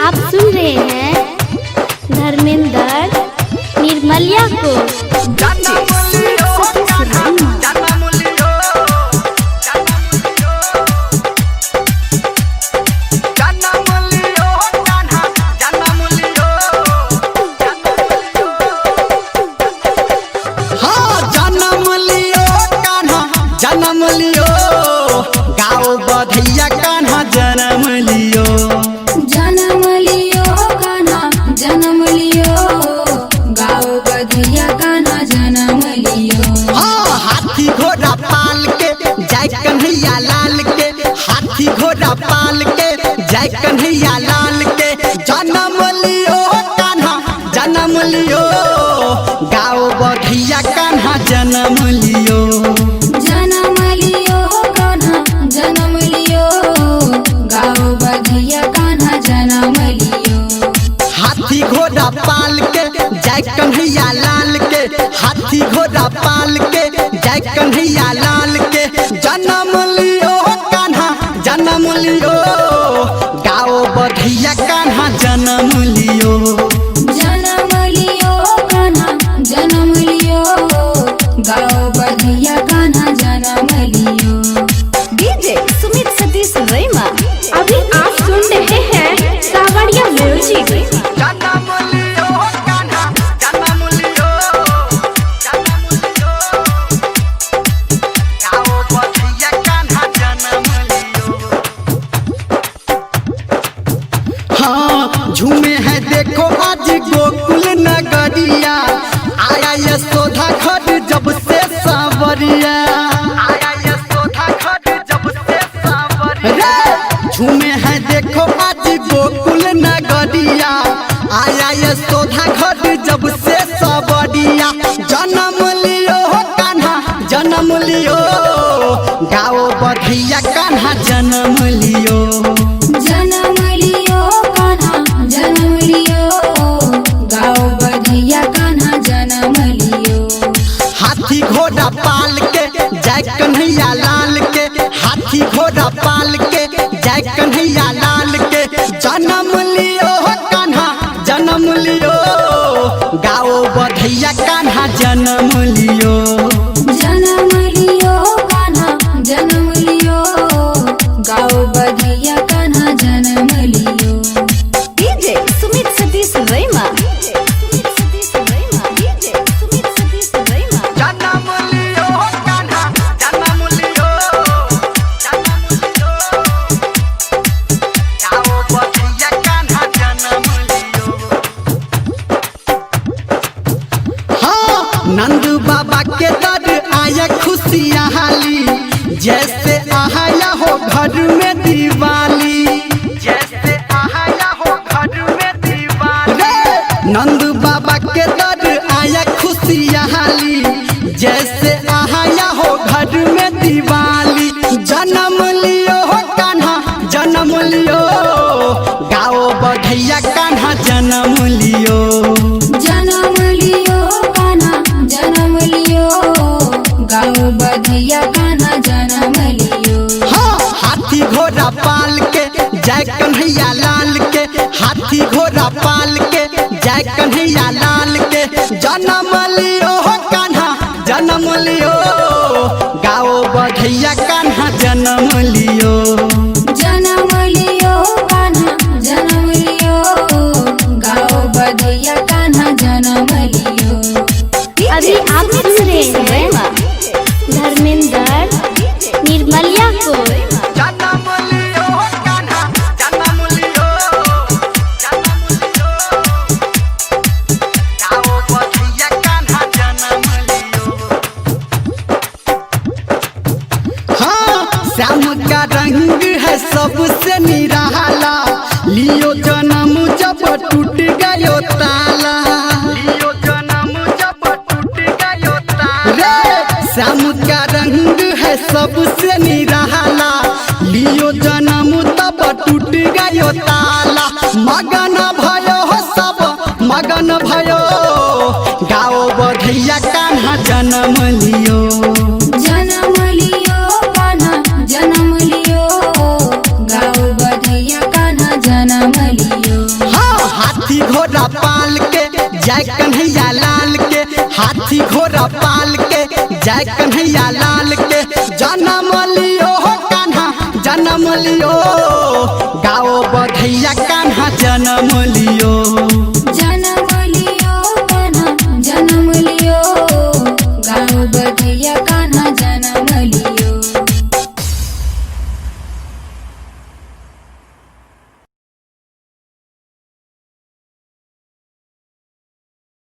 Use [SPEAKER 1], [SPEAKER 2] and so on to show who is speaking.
[SPEAKER 1] आप सुन रहे हैं धर्मेंद्र निर्मलिया को।
[SPEAKER 2] जन्म लियो गाओ बधैया कान्हा जन्म लियो,
[SPEAKER 3] जन्म लियो कान्हा जन्म लियो, गाओ बधैया कान्हा जन्म लियो।
[SPEAKER 2] हाँ हाथी घोड़ा पाल के जय कन्हैया लाल के, हाथी घोड़ा पाल के जय कन्हैया लाल के। जन्म लियो कान्हा जन्म लियो गाओ बधैया कान्हा जन्म लियो,
[SPEAKER 3] जन्म लियो कान्हा जन्म लियो, गाओ बधैया कान्हा जन्म लियो।
[SPEAKER 2] हाथी घोड़ा पाल के जय कन्हैया लाल के, हाथी घोड़ा पाल के जय कन्हैया लाल के। जन्म लियो कान्हा जन्म लियो गाओ बधैया कान्हा जन्म लियो,
[SPEAKER 3] जन्म लियो कान्हा जन्म लियो, गाओ बधैया कान्हा जन्म लियो।
[SPEAKER 1] डीजे सुमित सतीश रैमा। अभी आप सुन रहे हैं सावरिया म्यूजिक।
[SPEAKER 2] जन्म लियो कान्हा जन्म लियो, जन्म लियो गाओ बधैया कान्हा जन्म लियो। हाँ झूमे है देखो आज गोकुल नगरिया, आया यशोदा घर जब से सावरिया, आया यशोदा घर जब से सावरिया। झूमे है देखो आज गोकुल नगरिया, आया यशोदा घर जब से सावरिया। जन्म लियो कान्हा जन्म लियो गाओ बधैया कान्हा जन्म लियो,
[SPEAKER 3] जन्म लियो कान्हा जन्म लियो, गाओ बधैया कान्हा जन्म लियो।
[SPEAKER 2] हाथी घोड़ा पाल के जय कन्हैया लाल के, हाथी घोड़ा पाल के जय कन्हैया लाल के। जन्म लियो कान्हा जन्म लियो गाओ बधैया कान्हा जन्म लियो,
[SPEAKER 3] जन्म लियो कान्हा जन्म लियो, गाओ बधैया कान्हा जन्म लियो।
[SPEAKER 1] डीजे सुमित सतीश रैमा। सुमित सतीश रैमा। डीजे सुमित सतीश रैमा।
[SPEAKER 2] जन्म लियो कान्हा जन्म लियो, जन्म लियो गाओ बधैया कान्हा जन्म लियो। हाँ नंद बाबा के दर आया खुशियाँ हाली, जैसे आया हो घर में दिवाली, जैसे आया हो घर में दिवाली। नंद बाबा के दर आया खुशियाँ हाली, जैसे आया हो घर में दिवाली। जन्म लियो कान्हा जन्म लियो गाओ बधैया कान्हा जन्म लियो,
[SPEAKER 3] जन्म लियो कान्हा जन्म लियो, गाओ बधैया कान्हा जन्म लियो।
[SPEAKER 2] हाँ हाथी घोड़ा पाल के जय कन्हैया लाल के, हाथी घोड़ा पाल के जय कन्हैया लाल के। जन्म लियो कान्हा जन्म लियो गाओ बधैया कान्हा जन्म लियो,
[SPEAKER 3] जन्म लियो कान्हा जन्म लियो, गाओ बधैया कान्हा जन्म लियो।
[SPEAKER 1] अभी आप सुन रहे हैं धर्मेंद्र निर्मलिया को।
[SPEAKER 2] जन्म लियो कान्हा जन्म लियो, जन्म लियो गाओ बधैया कान्हा जन्म लियो। हाँ श्याम का रंग है सबसे निराला, लियो जन्म जब टूट गयो ताला, लियो जन्म जब टूट गयो ताला। श्याम का रंग है सबसे निराला, लियो जन्म तब टूट गयो ताला। मगन भयो हो सब मगन भयो गाओ बधैया कान्हा जन्म लियो,
[SPEAKER 3] जन्म लियो कान्हा जन्म लियो, गाओ बधैया कान्हा जन्म लियो।
[SPEAKER 2] जय कन्हैया लाल के हाथी घोड़ा पाल के जय कन्हैया लाल के जन्म लियो कान्हा जन्म लियो